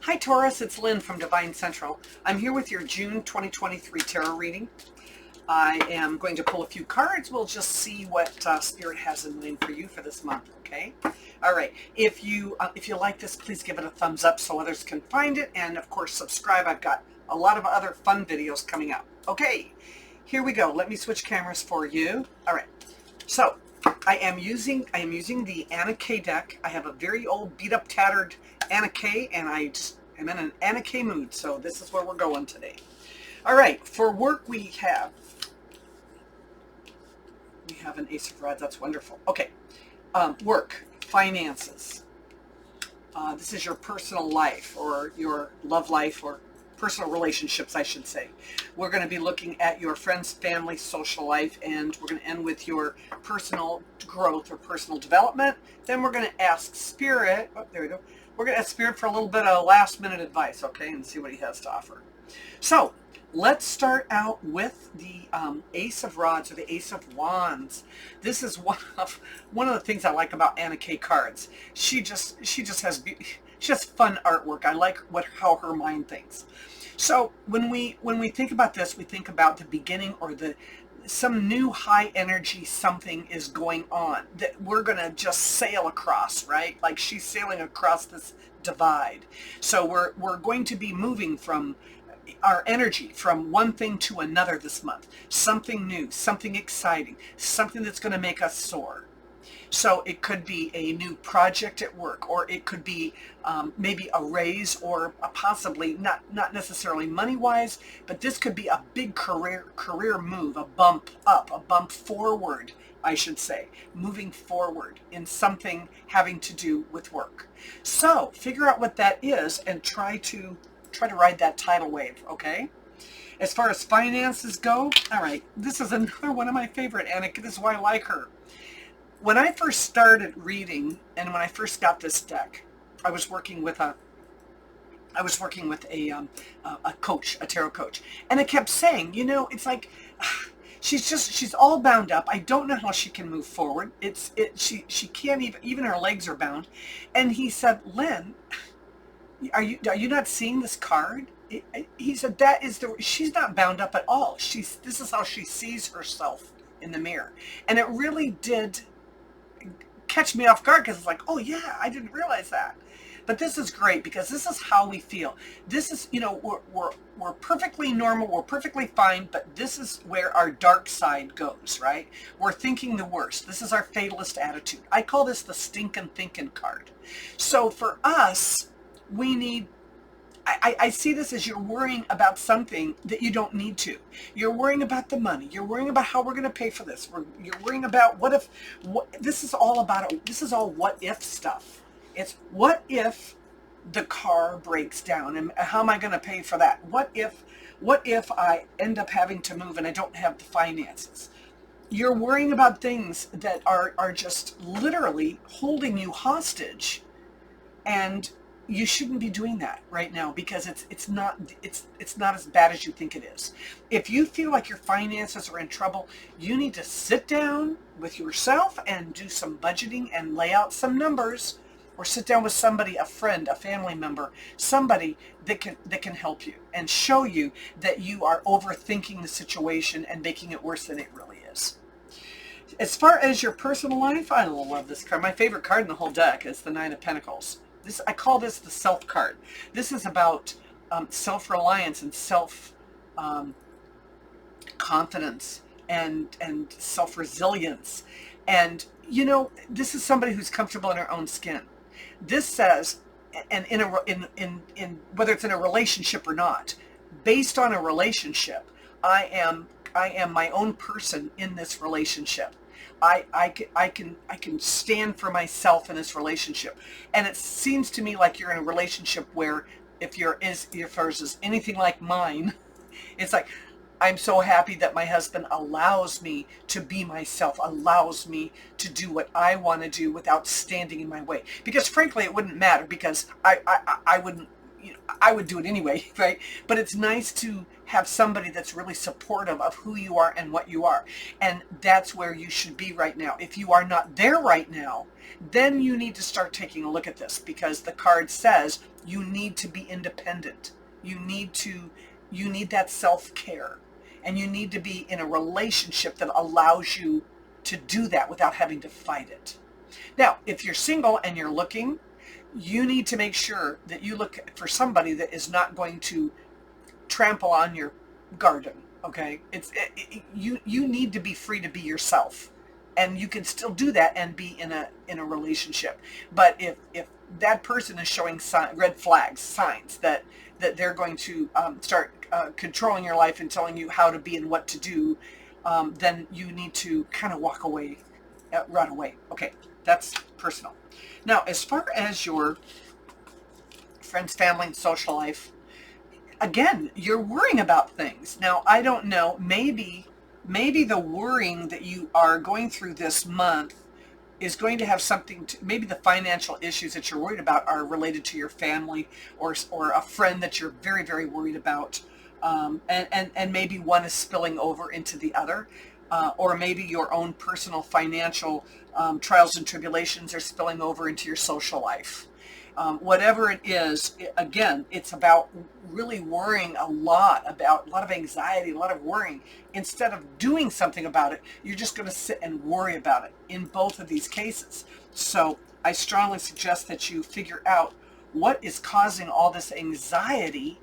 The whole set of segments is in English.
Hi Taurus, it's Lynn from Devine Central. I'm here with your June 2023 tarot reading. I am going to pull a few cards. We'll just see what Spirit has in mind for you for this month, okay? All right. If you like this, please give it a thumbs up so others can find it. And of course, subscribe. I've got a lot of other fun videos coming up. Okay, here we go. Let me switch cameras for you. All right. So I am using the Anna K deck. I have a very old, beat up, tattered Anna K, and I just am in an Anna K mood. So this is where we're going today. All right. For work, we have an Ace of Rods. That's wonderful. Okay. Work, finances. This is your personal life or your love life or personal relationships, I should say. We're going to be looking at your friends, family, social life, and we're going to end with your personal growth or personal development. Then we're going to ask Spirit, oh, there we go. We're going to ask Spirit for a little bit of last minute advice, okay, and see what he has to offer. So let's start out with the Ace of Rods or the Ace of Wands. This is one of the things I like about Anna K cards. She just has fun artwork. I like how her mind thinks. So when we think about this, we think about the beginning or some new high energy something is going on that we're going to just sail across, right? Like she's sailing across this divide. So we're going to be moving from our energy from one thing to another this month. Something new, something exciting, something that's going to make us soar. So it could be a new project at work, or it could be maybe a raise, or possibly not necessarily money-wise, but this could be a big career move, a bump up, a bump forward, I should say, moving forward in something having to do with work. So figure out what that is and try to ride that tidal wave, okay? As far as finances go, all right, this is another one of my favorite, and this is why I like her. When I first started reading, and when I first got this deck, I was working with a coach, a tarot coach, and I kept saying, it's like she's all bound up. I don't know how she can move forward. She can't even her legs are bound. And he said, Lynn, are you not seeing this card? He said she's not bound up at all. This is how she sees herself in the mirror, and it really did catch me off guard because it's like, oh yeah, I didn't realize that. But this is great because this is how we feel. This is, we're perfectly normal, we're perfectly fine, but this is where our dark side goes, right? We're thinking the worst. This is our fatalist attitude. I call this the stinkin' thinking card. So for us, we need, I see this as you're worrying about something that you don't need to. You're worrying about the money. You're worrying about how we're going to pay for this. You're worrying about this is all what if stuff. It's what if the car breaks down and how am I going to pay for that? What if I end up having to move and I don't have the finances? You're worrying about things that are just literally holding you hostage, and you shouldn't be doing that right now because it's not as bad as you think it is. If you feel like your finances are in trouble, you need to sit down with yourself and do some budgeting and lay out some numbers, or sit down with somebody, a friend, a family member, somebody that can help you and show you that you are overthinking the situation and making it worse than it really is. As far as your personal life, I love this card. My favorite card in the whole deck is the Nine of Pentacles. I call this the self card. This is about self-reliance and self-confidence and self-resilience. And, this is somebody who's comfortable in her own skin. This says, and in whether it's in a relationship or not, based on a relationship, I am my own person in this relationship. I can stand for myself in this relationship. And it seems to me like you're in a relationship where if yours is anything like mine, it's like, I'm so happy that my husband allows me to be myself, allows me to do what I want to do without standing in my way. Because frankly, it wouldn't matter because I wouldn't, I would do it anyway, right? But it's nice to have somebody that's really supportive of who you are and what you are. And that's where you should be right now. If you are not there right now, then you need to start taking a look at this, because the card says you need to be independent. You need that self-care, and you need to be in a relationship that allows you to do that without having to fight it. Now, if you're single and you're looking, you need to make sure that you look for somebody that is not going to trample on your garden. Okay, you need to be free to be yourself, and you can still do that and be in a relationship. But if that person is showing red flags, signs that they're going to start controlling your life and telling you how to be and what to do, then you need to kind of walk away, run away. Okay, that's personal. Now, as far as your friends, family, and social life, again, you're worrying about things. Now, I don't know, maybe the worrying that you are going through this month is going to have something to, maybe the financial issues that you're worried about are related to your family or a friend that you're very, very worried about. And maybe one is spilling over into the other, or maybe your own personal financial trials and tribulations are spilling over into your social life. Whatever it is, again, it's about really worrying a lot of anxiety, a lot of worrying. Instead of doing something about it, you're just going to sit and worry about it in both of these cases. So I strongly suggest that you figure out what is causing all this anxiety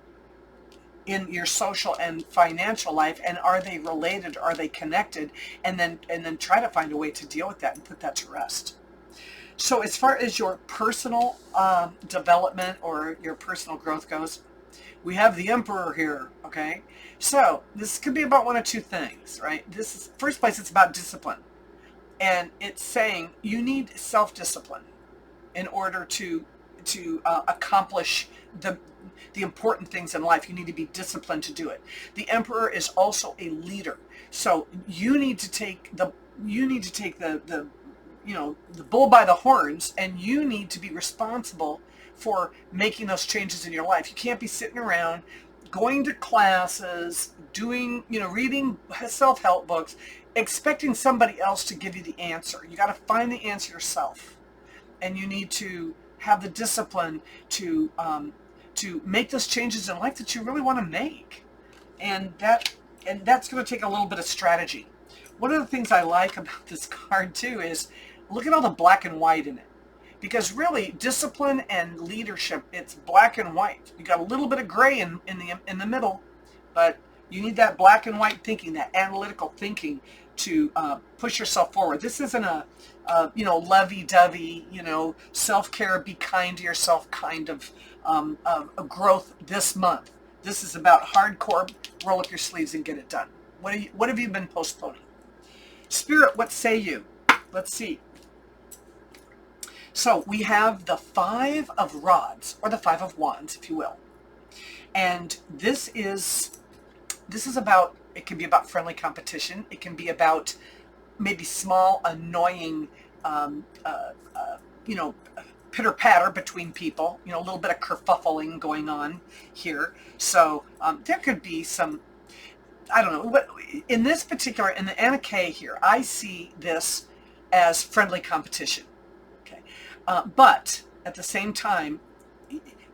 in your social and financial life, and are they related, are they connected, and then try to find a way to deal with that and put that to rest. So as far as your personal development or your personal growth goes, we have the Emperor here, okay? So this could be about one of two things, right? This is, first place, it's about discipline. And it's saying you need self-discipline in order to accomplish the important things in life. You need to be disciplined to do it. The Emperor is also a leader. So you need to take the bull by the horns, and you need to be responsible for making those changes in your life. You can't be sitting around going to classes, doing, reading self-help books, expecting somebody else to give you the answer. You got to find the answer yourself, and you need to have the discipline to make those changes in life that you really want to make, and that's going to take a little bit of strategy. One of the things I like about this card too is look at all the black and white in it, because really discipline and leadership, it's black and white. You got a little bit of gray in the middle, but you need that black and white thinking, that analytical thinking to push yourself forward. This isn't a lovey-dovey, self-care, be kind to yourself kind of a growth this month. This is about hardcore, roll up your sleeves and get it done. What have you been postponing? Spirit, what say you? Let's see. So we have the Five of Rods, or the Five of Wands, if you will. And this is about, it can be about friendly competition. It can be about maybe small, annoying, pitter-patter between people, a little bit of kerfuffling going on here. So there could be some, I don't know, what in this particular, in the Anna K here, I see this as friendly competition. Okay, but at the same time,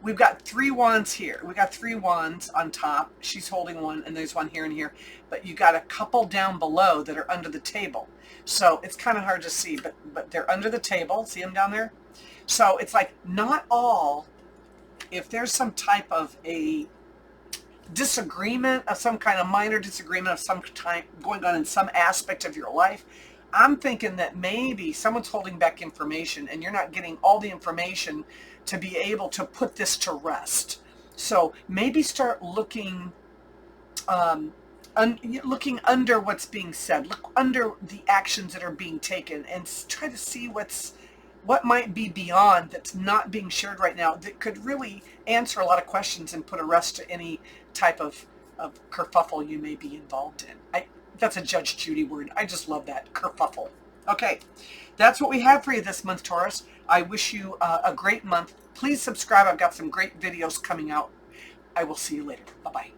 we've got 3 wands here. We got 3 wands on top. She's holding one, and there's one here and here. But you got a couple down below that are under the table. So it's kind of hard to see, but they're under the table. See them down there? So it's like not all. If there's some type of a disagreement of some kind, of minor disagreement of some type going on in some aspect of your life, I'm thinking that maybe someone's holding back information and you're not getting all the information to be able to put this to rest. So maybe start looking looking under what's being said, look under the actions that are being taken, and try to see what might be beyond that's not being shared right now that could really answer a lot of questions and put a rest to any type of kerfuffle you may be involved in. That's a Judge Judy word. I just love that, kerfuffle. Okay, that's what we have for you this month, Taurus. I wish you a great month. Please subscribe. I've got some great videos coming out. I will see you later. Bye-bye.